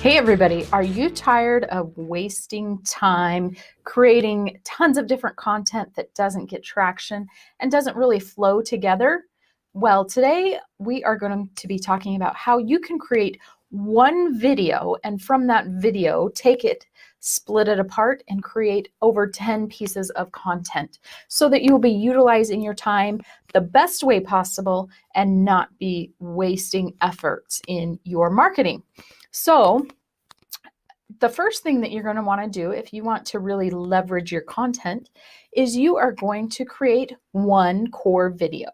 Hey everybody, are you tired of wasting time creating tons of different content that doesn't get traction and doesn't really flow together? Well, today we are going to be talking about how you can create one video and from that video take it, split it apart and create over 10 pieces of content so that you'll be utilizing your time the best way possible and not be wasting efforts in your marketing. So the first thing that you're going to want to do if you want to really leverage your content is you are going to create one core video.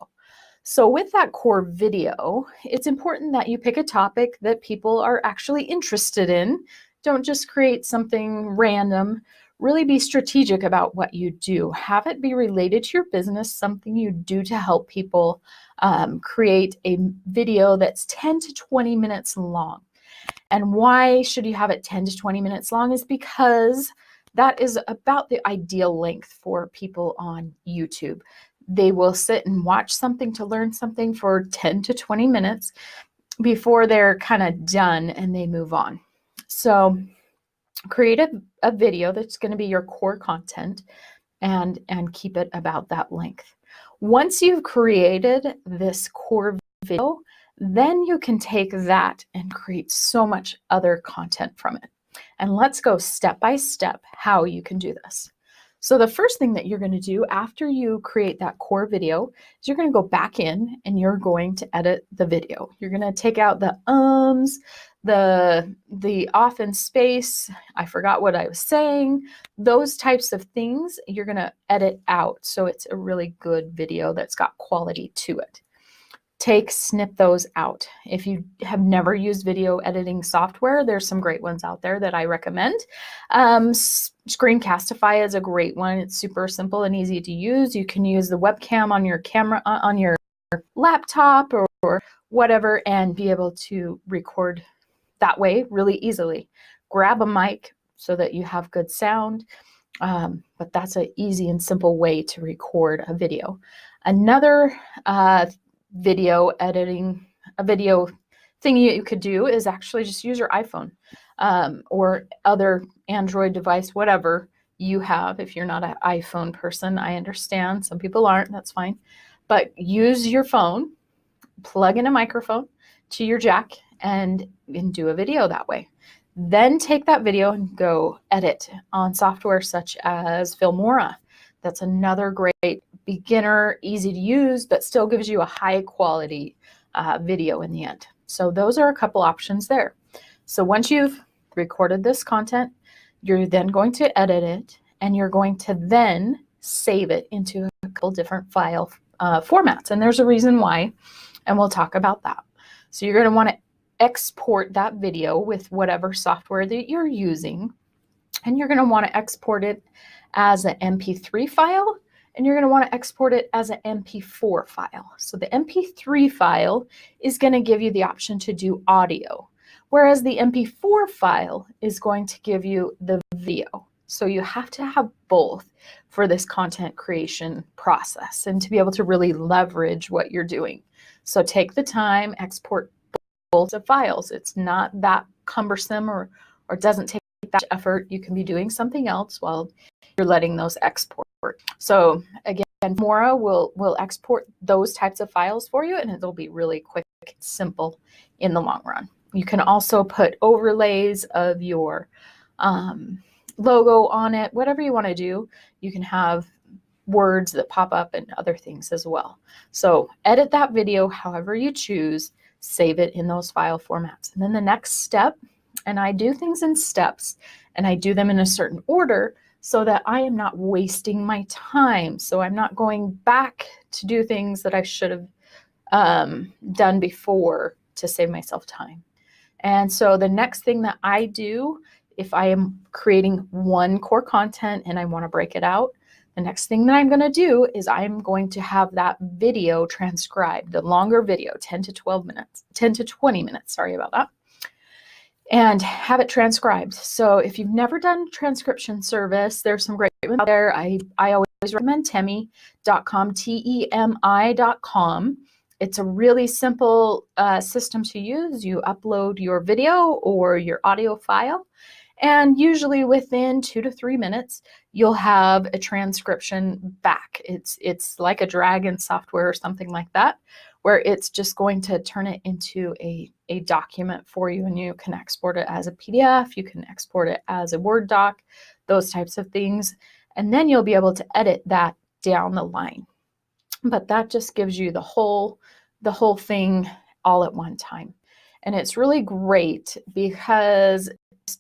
So with that core video, it's important that you pick a topic that people are actually interested in. Don't just create something random. Really be strategic about what you do. Have it be related to your business, something you do to help people. Create a video that's 10 to 20 minutes long. And why should you have it 10 to 20 minutes long is because that is about the ideal length for people on YouTube. They will sit and watch something to learn something for 10 to 20 minutes before they're kind of done and they move on. So create a video that's going to be your core content and keep it about that length. Once you've created this core video, then you can take that and create so much other content from it. And let's go step by step how you can do this. So the first thing that you're going to do after you create that core video is you're going to go back in and you're going to edit the video. You're going to take out the the off in space, I forgot what I was saying, those types of things you're going to edit out so it's a really good video that's got quality to it. Snip those out. If you have never used video editing software, there's some great ones out there that I recommend. Screencastify is a great one. It's super simple and easy to use. You can use the webcam on your camera, on your laptop or whatever, and be able to record that way really easily. Grab a mic so that you have good sound, but that's an easy and simple way to record a video. Another video editing, a video thing you could do is actually just use your iPhone or other Android device, whatever you have. If you're not an iPhone person, I understand. Some people aren't, that's fine. But use your phone, plug in a microphone to your jack and do a video that way. Then take that video and go edit on software such as Filmora. That's another great beginner, easy to use, but still gives you a high quality video in the end. So those are a couple options there. So once you've recorded this content, you're then going to edit it and you're going to then save it into a couple different file formats. And there's a reason why, and we'll talk about that. So you're going to want to export that video with whatever software that you're using, and you're going to want to export it as an MP3 file, and you're going to want to export it as an MP4 file. So the MP3 file is going to give you the option to do audio, whereas the MP4 file is going to give you the video. So you have to have both for this content creation process and to be able to really leverage what you're doing. So take the time, export both of files. It's not that cumbersome or doesn't take that effort. You can be doing something else while you're letting those export. So again, Filmora will export those types of files for you, and it'll be really quick, simple in the long run. You can also put overlays of your logo on it, whatever you want to do. You can have words that pop up and other things as well. So edit that video however you choose, save it in those file formats. And then the next step, and I do things in steps and I do them in a certain order so that I am not wasting my time. So I'm not going back to do things that I should have done before to save myself time. And so the next thing that I do, if I am creating one core content and I want to break it out, the next thing that I'm going to do is I'm going to have that video transcribed, the longer video, 10 to 20 minutes, sorry about that, and have it transcribed. So if you've never done transcription service, there's some great ones out there. I always recommend Temi.com, TEMI.com. It's a really simple system to use. You upload your video or your audio file, and usually within 2 to 3 minutes, you'll have a transcription back. It's like a Dragon software or something like that, where it's just going to turn it into a document for you, and you can export it as a PDF, you can export it as a Word doc, those types of things, and then you'll be able to edit that down the line. But that just gives you the whole thing all at one time. And it's really great because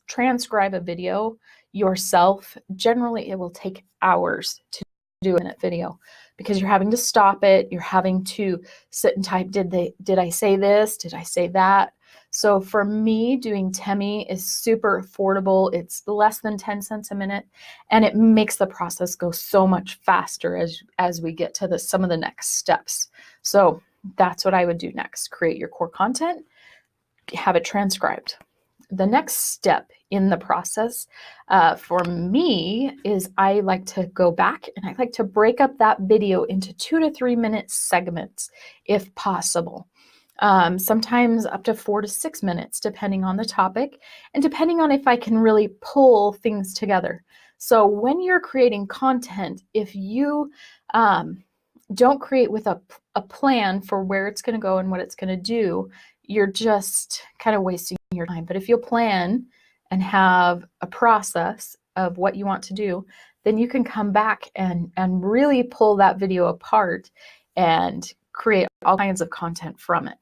transcribe a video yourself, generally it will take hours to do a minute video, because you're having to stop it, you're having to sit and type, did I say this, did I say that? So for me, doing Temi is super affordable. It's less than 10 cents a minute, and it makes the process go so much faster as we get to some of the next steps. So that's what I would do next. Create your core content, have it transcribed. The next step in the process for me is I like to go back and I like to break up that video into 2 to 3 minute segments if possible. Sometimes up to 4 to 6 minutes, depending on the topic and depending on if I can really pull things together. So when you're creating content, if you don't create with a plan for where it's going to go and what it's going to do, you're just kind of wasting your time. But if you'll plan and have a process of what you want to do, then you can come back and really pull that video apart and create all kinds of content from it.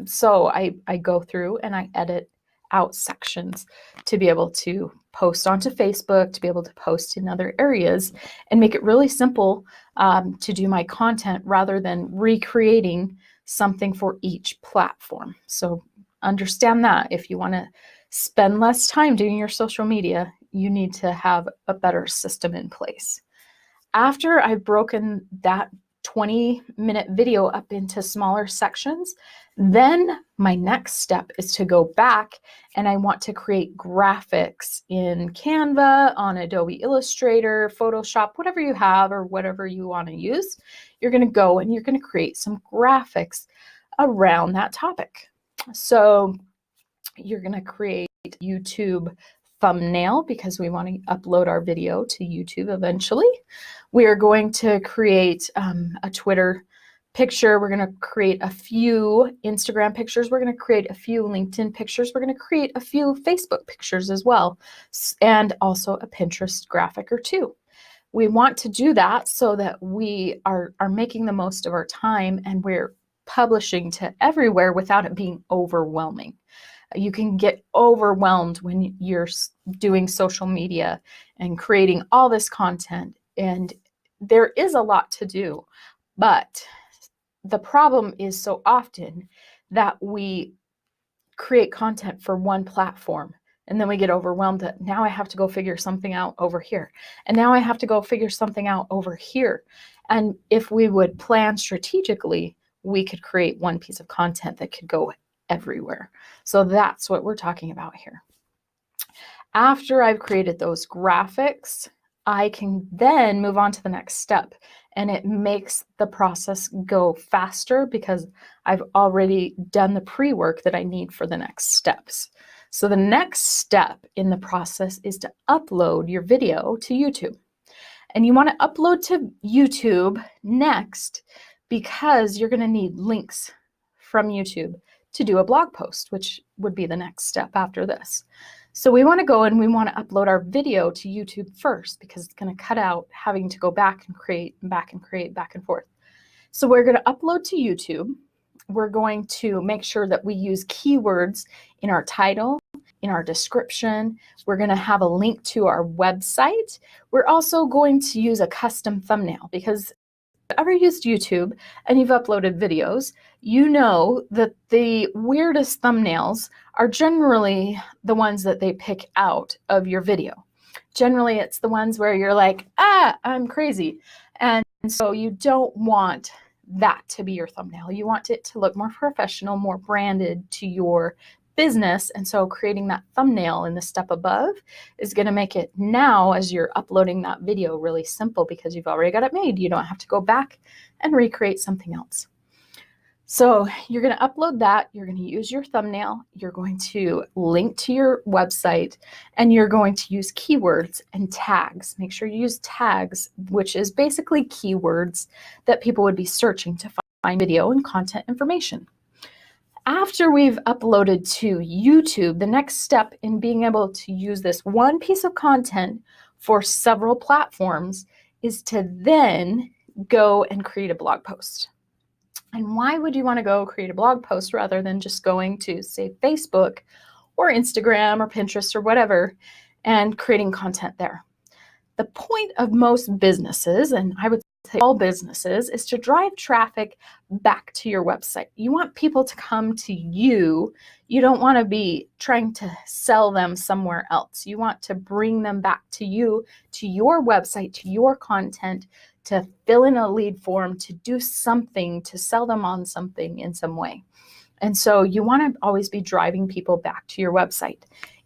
So I go through and I edit out sections to be able to post onto Facebook, to be able to post in other areas, and make it really simple to do my content rather than recreating something for each platform. So understand that if you want to spend less time doing your social media, you need to have a better system in place. After I've broken that 20-minute video up into smaller sections, then my next step is to go back and I want to create graphics in Canva, on Adobe Illustrator, Photoshop, whatever you have or whatever you want to use. You're going to go and you're going to create some graphics around that topic. So you're going to create YouTube thumbnail because we want to upload our video to YouTube eventually. We are going to create a Twitter picture. We're going to create a few Instagram pictures. We're going to create a few LinkedIn pictures. We're going to create a few Facebook pictures as well, and also a Pinterest graphic or two. We want to do that so that we are making the most of our time and we're publishing to everywhere without it being overwhelming. You can get overwhelmed when you're doing social media and creating all this content, and there is a lot to do, but the problem is so often that we create content for one platform and then we get overwhelmed that now I have to go figure something out over here, and now I have to go figure something out over here. And if we would plan strategically, we could create one piece of content that could go everywhere. So that's what we're talking about here. After I've created those graphics, I can then move on to the next step, and it makes the process go faster because I've already done the pre-work that I need for the next steps. So the next step in the process is to upload your video to YouTube. And you want to upload to YouTube next because you're going to need links from YouTube to do a blog post, which would be the next step after this. So we want to go and we want to upload our video to YouTube first because it's going to cut out having to go back and create and back and create back and forth. So we're going to upload to YouTube. We're going to make sure that we use keywords in our title, in our description. We're going to have a link to our website. We're also going to use a custom thumbnail because if you've ever used YouTube and you've uploaded videos, you know that the weirdest thumbnails are generally the ones that they pick out of your video. Generally, it's the ones where you're like, I'm crazy. And so you don't want that to be your thumbnail. You want it to look more professional, more branded to your business. And so creating that thumbnail in the step above is going to make it now, as you're uploading that video, really simple because you've already got it made. You don't have to go back and recreate something else. So you're going to upload that, you're going to use your thumbnail, you're going to link to your website, and you're going to use keywords and tags. Make sure you use tags, which is basically keywords that people would be searching to find video and content information. After we've uploaded to YouTube, the next step in being able to use this one piece of content for several platforms is to then go and create a blog post. And why would you want to go create a blog post rather than just going to, say, Facebook or Instagram or Pinterest or whatever and creating content there? The point of most businesses, and I would say all businesses, is to drive traffic back to your website. You want people to come to you. You don't want to be trying to sell them somewhere else. You want to bring them back to you, to your website, to your content, to fill in a lead form, to do something, to sell them on something in some way. And so you want to always be driving people back to your website.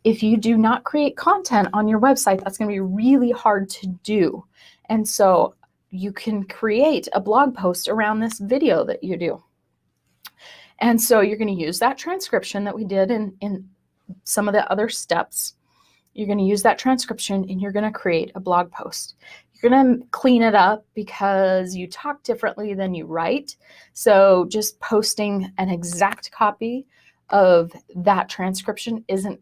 If you do not create content on your website, that's going to be really hard to do. And so you can create a blog post around this video that you do. And so you're going to use that transcription that we did in some of the other steps. You're going to use that transcription and you're going to create a blog post. You're going to clean it up because you talk differently than you write. So just posting an exact copy of that transcription isn't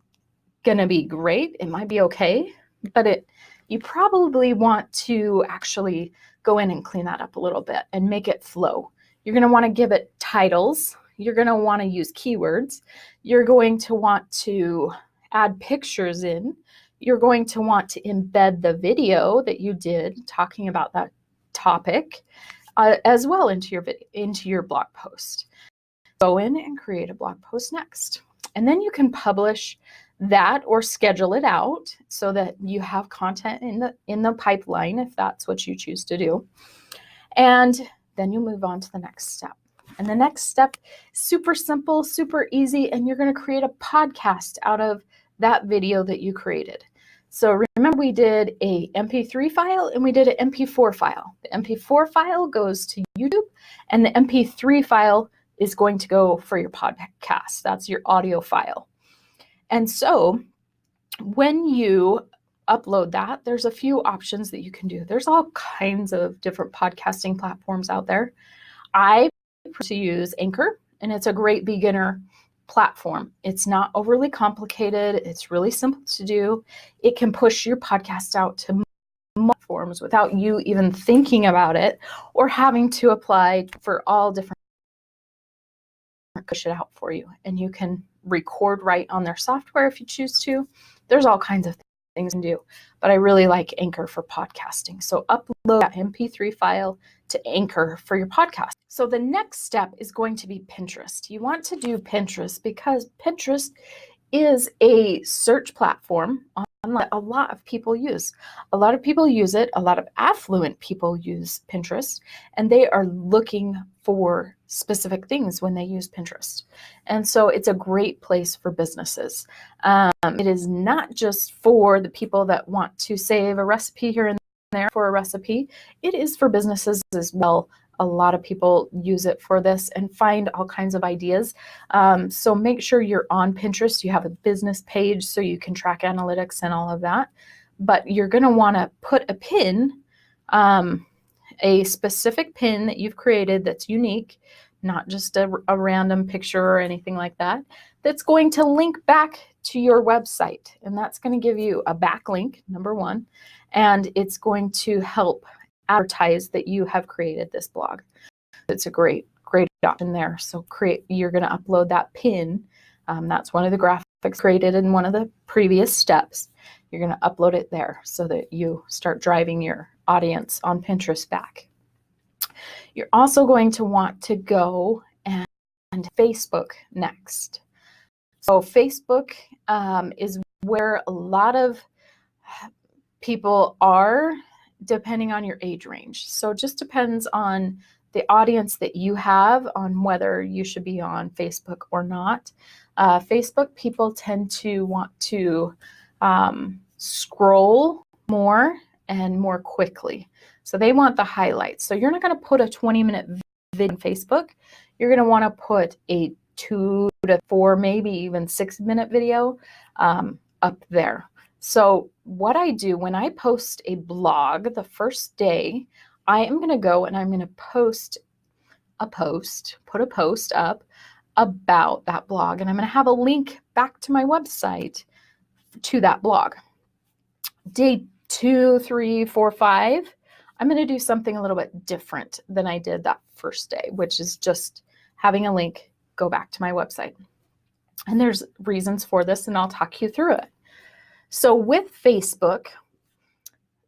going to be great. It might be okay, but you probably want to actually go in and clean that up a little bit and make it flow. You're going to want to give it titles. You're going to want to use keywords. You're going to want to add pictures in. You're going to want to embed the video that you did talking about that topic as well into your blog post. Go in and create a blog post next. And then you can publish that or schedule it out so that you have content in the pipeline if that's what you choose to do. And then you move on to the next step. And the next step is super simple, super easy, and you're going to create a podcast out of that video that you created. So remember, we did a MP3 file and we did an MP4 file. The MP4 file goes to YouTube and the MP3 file is going to go for your podcast. That's your audio file. And so when you upload that, there's a few options that you can do. There's all kinds of different podcasting platforms out there. I prefer to use Anchor, and it's a great beginner platform. It's not overly complicated. It's really simple to do. It can push your podcast out to platforms without you even thinking about it or having to apply for all different push it out for you. And you can record right on their software if you choose to. There's all kinds of things you can do, but I really like Anchor for podcasting. So upload that MP3 file to Anchor for your podcast. So the next step is going to be Pinterest. You want to do Pinterest because Pinterest is a search platform that a lot of people use. A lot of people use it. A lot of affluent people use Pinterest, and they are looking for specific things when they use Pinterest. And so it's a great place for businesses. It is not just for the people that want to save a recipe here and there for a recipe. It is for businesses as well. A lot of people use it for this and find all kinds of ideas. So make sure you're on Pinterest. You have a business page so you can track analytics and all of that. But you're going to want to put a pin, a specific pin that you've created that's unique, not just a random picture or anything like that, that's going to link back to your website. And that's going to give you a backlink, number one, and it's going to help advertise that you have created this blog. It's a great option there. So you're going to upload that pin. That's one of the graphics created in one of the previous steps. You're going to upload it there so that you start driving your audience on Pinterest back. You're also going to want to go and Facebook next. So Facebook is where a lot of people are, depending on your age range. So it just depends on the audience that you have on whether you should be on Facebook or not. Facebook people tend to want to scroll more and more quickly. So they want the highlights. So you're not going to put a 20-minute video on Facebook, you're going to want to put a 2 to 4, maybe even 6-minute video up there. So what I do when I post a blog the first day, I am going to go and I'm going to put a post up about that blog, and I'm going to have a link back to my website to that blog. Day 2, 3, 4, 5, I'm going to do something a little bit different than I did that first day, which is just having a link go back to my website. And there's reasons for this, and I'll talk you through it. So with Facebook,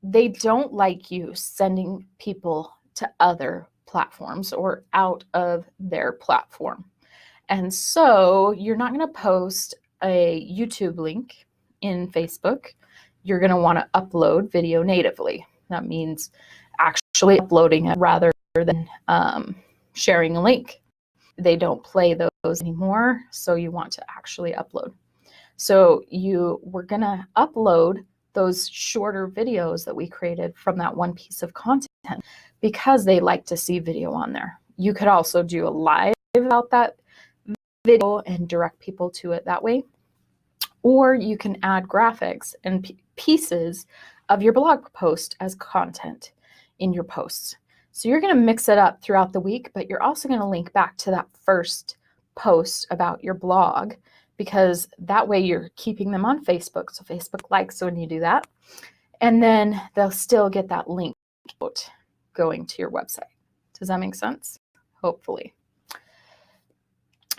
they don't like you sending people to other platforms or out of their platform. And so you're not going to post a YouTube link in Facebook. You're going to want to upload video natively. That means actually uploading it rather than sharing a link. They don't play those anymore, so you want to actually upload. So we're going to upload those shorter videos that we created from that one piece of content because they like to see video on there. You could also do a live about that video and direct people to it that way. Or you can add graphics and pieces of your blog post as content in your posts. So you're going to mix it up throughout the week, but you're also going to link back to that first post about your blog, because that way you're keeping them on Facebook. So Facebook likes when you do that. And then they'll still get that link going to your website. Does that make sense? Hopefully.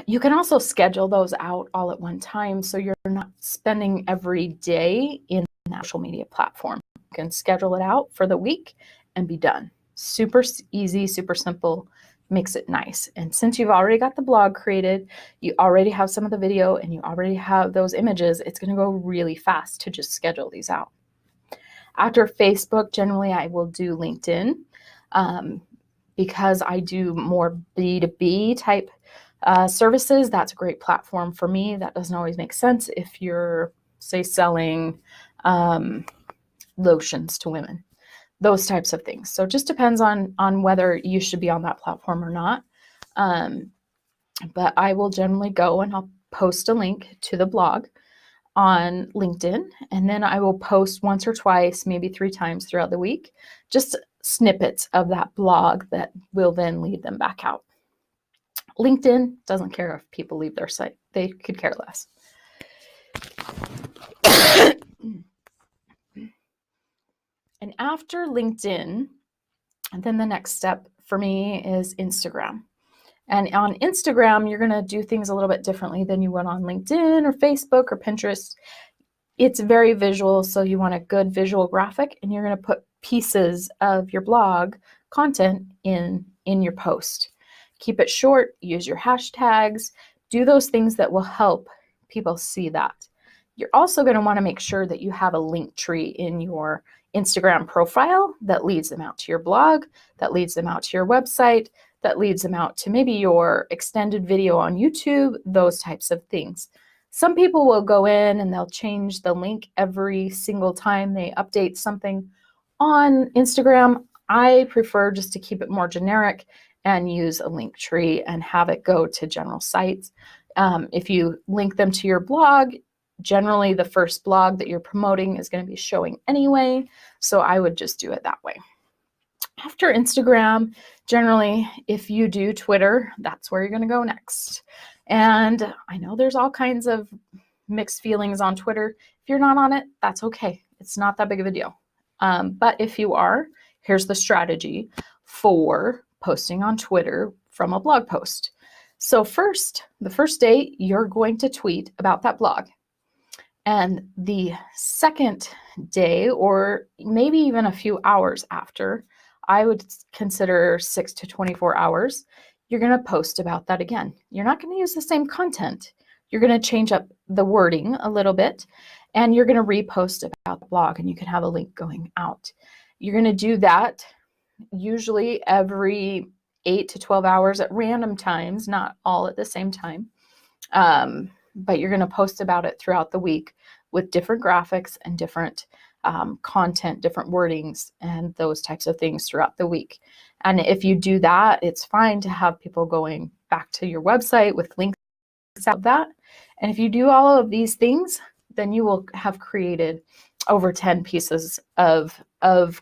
You can also schedule those out all at one time, so you're not spending every day in the social media platform. You can schedule it out for the week and be done. Super easy, super simple, makes it nice. And since you've already got the blog created, you already have some of the video, and you already have those images, it's going to go really fast to just schedule these out. After Facebook, generally I will do LinkedIn because I do more B2B type services. That's a great platform for me. That doesn't always make sense if you're, say, selling lotions to women, those types of things. So it just depends on whether you should be on that platform or not. But I will generally go and I'll post a link to the blog on LinkedIn, and then I will post once or twice, maybe 3 times throughout the week, just snippets of that blog that will then lead them back out. LinkedIn doesn't care if people leave their site. They could care less. And after LinkedIn, then the next step for me is Instagram. And on Instagram, you're going to do things a little bit differently than you would on LinkedIn or Facebook or Pinterest. It's very visual, so you want a good visual graphic, and you're going to put pieces of your blog content in your post. Keep it short, use your hashtags, do those things that will help people see that. You're also going to want to make sure that you have a link tree in your Instagram profile that leads them out to your blog, that leads them out to your website, that leads them out to maybe your extended video on YouTube, those types of things. Some people will go in and they'll change the link every single time they update something on Instagram. I prefer just to keep it more generic and use a link tree and have it go to general sites. If you link them to your blog, generally the first blog that you're promoting is going to be showing anyway, so I would just do it that way. After Instagram, generally, if you do Twitter, that's where you're going to go next. And I know there's all kinds of mixed feelings on Twitter. If you're not on it, that's okay. It's not that big of a deal. But if you are, here's the strategy for posting on Twitter from a blog post. So the first day, you're going to tweet about that blog. And the second day, or maybe even a few hours after, I would consider 6 to 24 hours, you're going to post about that again. You're not going to use the same content. You're going to change up the wording a little bit, and you're going to repost about the blog, and you can have a link going out. You're going to do that usually every 8 to 12 hours at random times, not all at the same time. But you're going to post about it throughout the week with different graphics and different content, different wordings, and those types of things throughout the week. And if you do that, it's fine to have people going back to your website with links out that. And if you do all of these things, then you will have created over 10 pieces of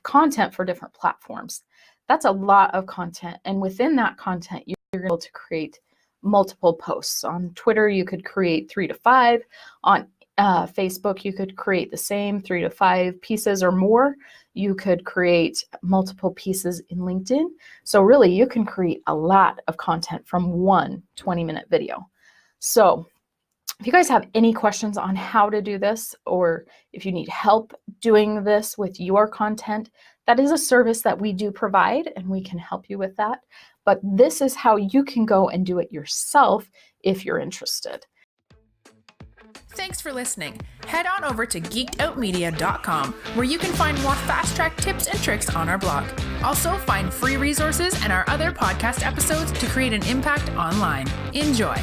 content for different platforms. That's a lot of content. And within that content, you're able to create multiple posts. On Twitter, you could create 3 to 5. On Facebook, you could create the same 3 to 5 pieces or more. You could create multiple pieces in LinkedIn. So really, you can create a lot of content from one 20-minute video. So if you guys have any questions on how to do this, or if you need help doing this with your content, that is a service that we do provide, and we can help you with that. But this is how you can go and do it yourself if you're interested. Thanks for listening. Head on over to geekedoutmedia.com, where you can find more fast-track tips and tricks on our blog. Also, find free resources and our other podcast episodes to create an impact online. Enjoy.